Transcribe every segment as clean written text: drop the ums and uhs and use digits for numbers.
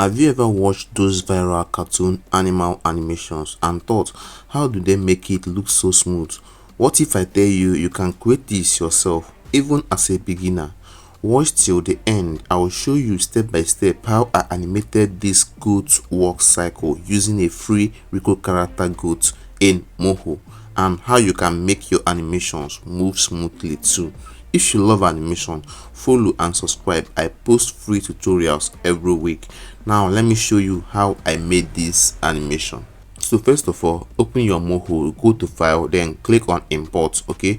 Have you ever watched those viral cartoon animal animations and thought, how do they make it look so smooth? What if I tell you you can create this yourself, even as a beginner? Watch till the end. I will show you step by step how I animated this goat walk cycle using a free Rico character goat in Moho, and how you can make your animations move smoothly too. If you love animation, follow and subscribe. I post free tutorials every week. Now let me show you how I made this animation. So first of all, open your Moho, go to file, then click on import. Okay,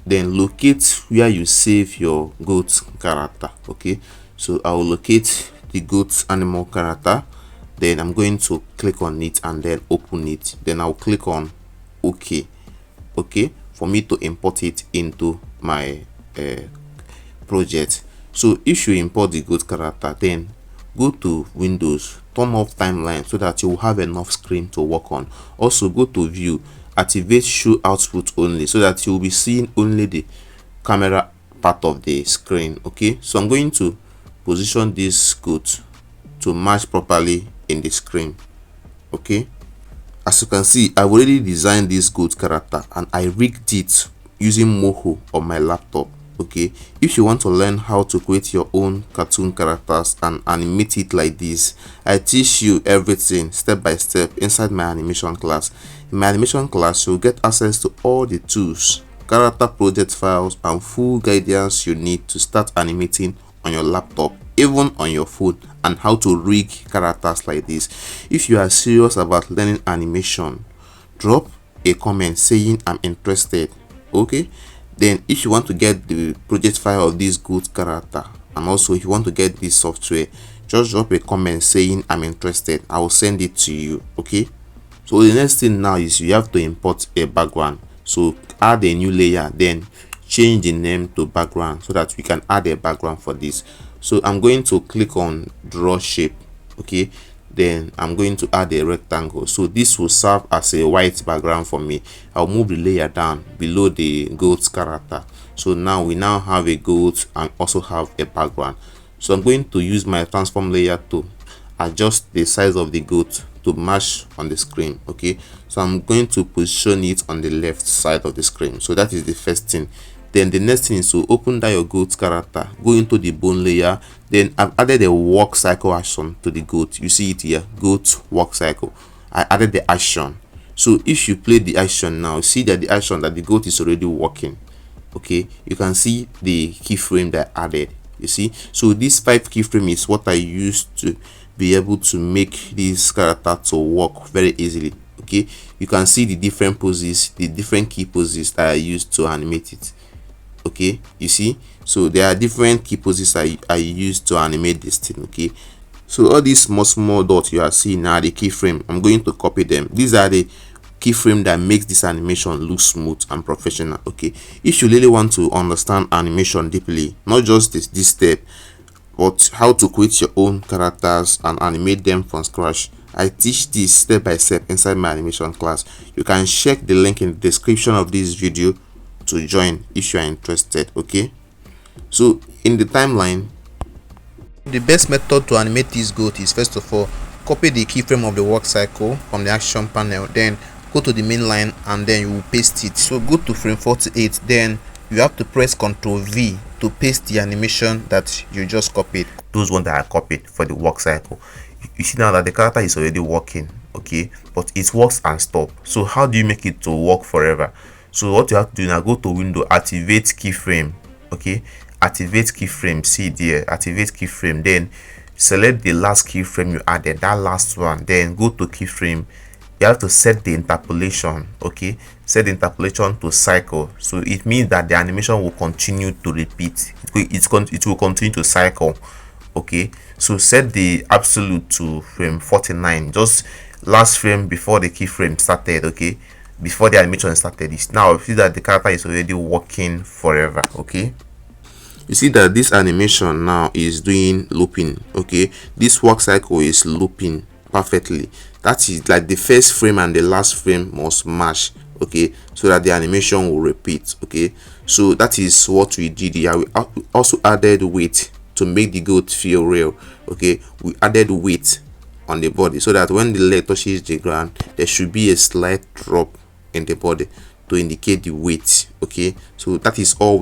then locate where you save your goat character. Okay, so I will locate the goat animal character, then I'm going to click on it and then open it. Then I'll click on OK for me to import it into my project. So if you import the goat character, then go to Windows, turn off timeline so that you will have enough screen to work on. Also go to view, activate show output only so that you will be seeing only the camera part of the screen. Okay, so I'm going to position this goat to match properly in the screen. Okay, as you can see, I've already designed this goat character and I rigged it using Moho on my laptop. Okay, if you want to learn how to create your own cartoon characters and animate it like this, I teach you everything step by step inside my animation class. In my animation class, you'll get access to all the tools, character project files, and full guidance you need to start animating on your laptop, even on your phone, and how to rig characters like this. If you are serious about learning animation, drop a comment saying I'm interested. Okay, then if you want to get the project file of this goat character, and also if you want to get this software, just drop a comment saying I'm interested. I will send it to you. Okay, so the next thing now is you have to import a background. So add a new layer, then change the name to background so that we can add a background for this. So I'm going to click on draw shape. Okay, then I'm going to add a rectangle, so this will serve as a white background for me. I'll move the layer down below the goat character. So now we have a goat and also have a background. So I'm going to use my transform layer to adjust the size of the goat to match on the screen. Okay, so I'm going to position it on the left side of the screen. So that is the first thing. Then the next thing is to open that your goat character, go into the bone layer. Then I've added a walk cycle action to the goat. You see it here, goat walk cycle. I added the action. So if you play the action now, see that the action that the goat is already walking. Okay, you can see the keyframe that I added. You see, so this 5 keyframe is what I used to be able to make this character to walk very easily. Okay, you can see the different poses, the different key poses that I used to animate it. Okay, you see, so there are different key poses I used to animate this thing. Okay, so all these small dots you are seeing now, the keyframe, I'm going to copy them. These are the keyframe that makes this animation look smooth and professional. Okay, if you really want to understand animation deeply, not just this step, but how to create your own characters and animate them from scratch, I teach this step by step inside my animation class. You can check the link in the description of this video to join if you are interested. Okay, so in the timeline, the best method to animate this goat is first of all copy the keyframe of the walk cycle from the action panel, then go to the main line and then you will paste it. So go to frame 48, then you have to press Ctrl V to paste the animation that you just copied, those ones that I copied for the walk cycle. You see now that the character is already walking. Okay, but it works and stop. So how do you make it to work forever? So what you have to do now, go to window, activate keyframe. Okay, activate keyframe, see there, activate keyframe, then select the last keyframe you added, that last one, then go to keyframe. You have to set the interpolation. Okay, set the interpolation to cycle, so it means that the animation will continue to repeat. It will continue to cycle. Okay, so set the absolute to frame 49, just last frame before the keyframe started. Okay, before the animation started. Is now see that the character is already working forever. Okay, you see that this animation now is doing looping. Okay, this walk cycle is looping perfectly. That is like the first frame and the last frame must match. Okay, so that the animation will repeat. Okay, so that is what we did here. We also added weight. to make the goat feel real. Okay, we added weight on the body so that when the leg touches the ground, there should be a slight drop in the body to indicate the weight. Okay, so that is all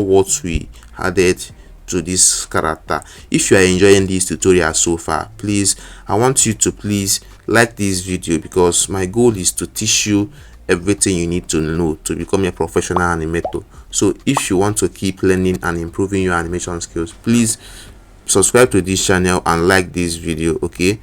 what we added to this character. If you are enjoying this tutorial so far, please, I want you to please like this video, because my goal is to teach you everything you need to know to become a professional animator. So if you want to keep learning and improving your animation skills, please subscribe to this channel and like this video, okay,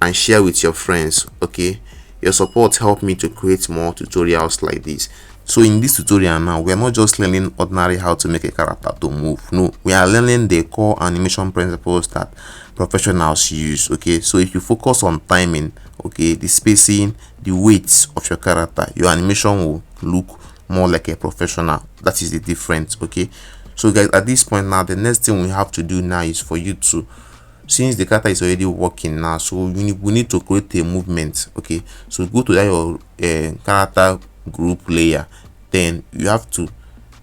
and share with your friends. Okay, your support help me to create more tutorials like this. So in this tutorial now, we are not just learning ordinary how to make a character to move. No, we are learning the core animation principles that professionals use. Okay, so if you focus on timing, okay, the spacing, the weights of your character, your animation will look more like a professional. That is the difference. Okay, so guys, at this point now, the next thing we have to do now is for you to, since the character is already working now, so we need to create a movement. Okay, so go to that your character group layer, then you have to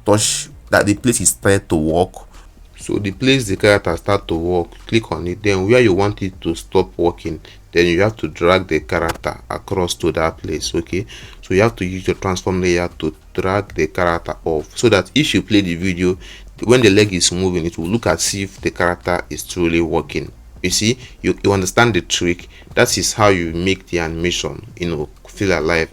touch that the place is started to work. So the place the character start to work, click on it, then where you want it to stop working, then you have to drag the character across to that place. Okay, so you have to use your transform layer to drag the character off, so that if you play the video, when the leg is moving, it will look as if the character is truly working. You see, you understand the trick. That is how you make the animation, feel alive.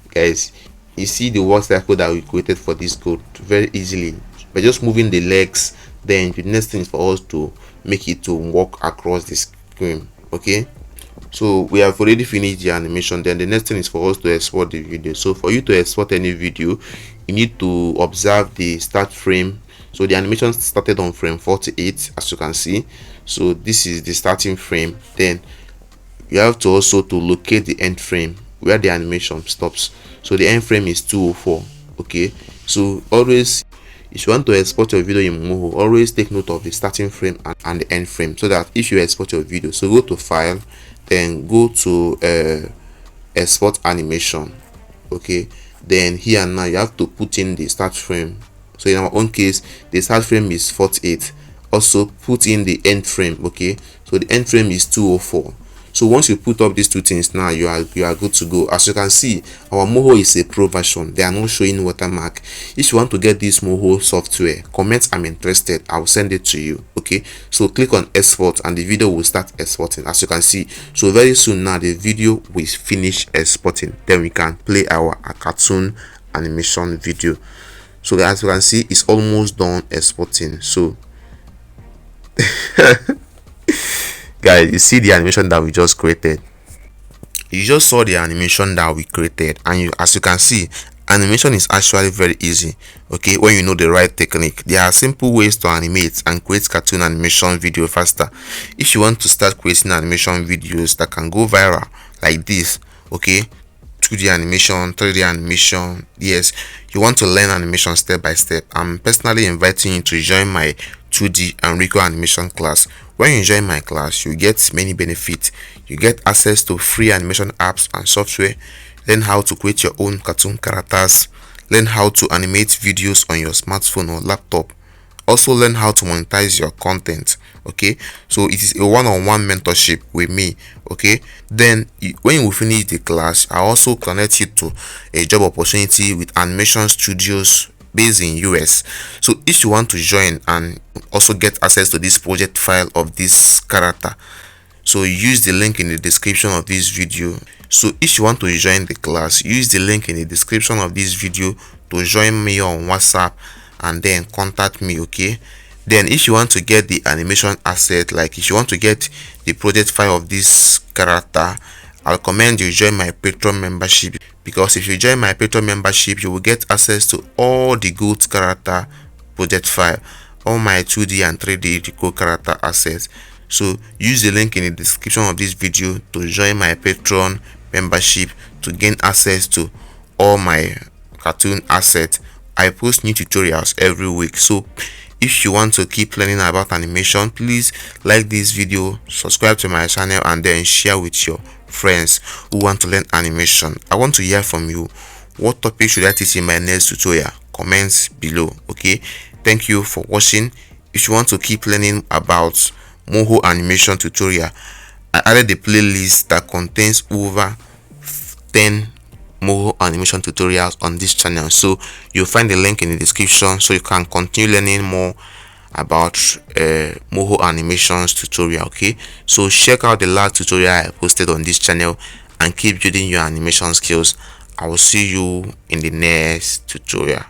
Guys, you see the work cycle that we created for this code very easily by just moving the legs. Then the next thing is for us to make it to walk across the screen. Okay, so we have already finished the animation. Then the next thing is for us to export the video. So for you to export any video, you need to observe the start frame. So the animation started on frame 48, as you can see. So this is the starting frame. Then you have to also to locate the end frame where the animation stops. So the end frame is 204. Okay, so always, if you want to export your video in Moho, always take note of the starting frame and the end frame, so that if you export your video, so go to file, then go to export animation. Okay, then here now you have to put in the start frame. So in our own case, the start frame is 48. Also put in the end frame. Okay, so the end frame is 204. So once you put up these two things, now you are good to go. As you can see, our Moho is a pro version. They are not showing watermark. If you want to get this Moho software, comment I'm interested, I will send it to you. Okay, so click on export and the video will start exporting, as you can see. So very soon now the video will finish exporting, then we can play our cartoon animation video. So as you can see, it's almost done exporting. So guys, you see the animation that we just created. You just saw the animation that we created, and as you can see, animation is actually very easy. Okay, when you know the right technique. There are simple ways to animate and create cartoon animation video faster. If you want to start creating animation videos that can go viral like this, okay, 2D animation, 3D animation, yes, you want to learn animation step by step, I'm personally inviting you to join my 2D and Rico animation class. When you join my class, you get many benefits. You get access to free animation apps and software, learn how to create your own cartoon characters, learn how to animate videos on your smartphone or laptop, also learn how to monetize your content. Okay, so it is a one-on-one mentorship with me. Okay, then when you finish the class, I also connect you to a job opportunity with animation studios based in US. So if you want to join and also get access to this project file of this character, so use the link in the description of this video. So if you want to join the class, use the link in the description of this video to join me on WhatsApp and then contact me. Okay, then if you want to get the animation asset, like if you want to get the project file of this character, I recommend you join my Patreon membership, because if you join my Patreon membership, you will get access to all the good character project file, all my 2D and 3D Rico character assets. So use the link in the description of this video to join my Patreon membership to gain access to all my cartoon assets. I post new tutorials every week. So if you want to keep learning about animation, please like this video, subscribe to my channel, and then share with your friends who want to learn animation. I want to hear from you. What topic should I teach in my next tutorial? Comments below. Okay, thank you for watching. If you want to keep learning about Moho animation tutorial, I added a playlist that contains over 10 Moho animation tutorials on this channel, so you'll find the link in the description so you can continue learning more about Moho animations tutorial. Okay, so check out the last tutorial I posted on this channel and keep building your animation skills. I will see you in the next tutorial.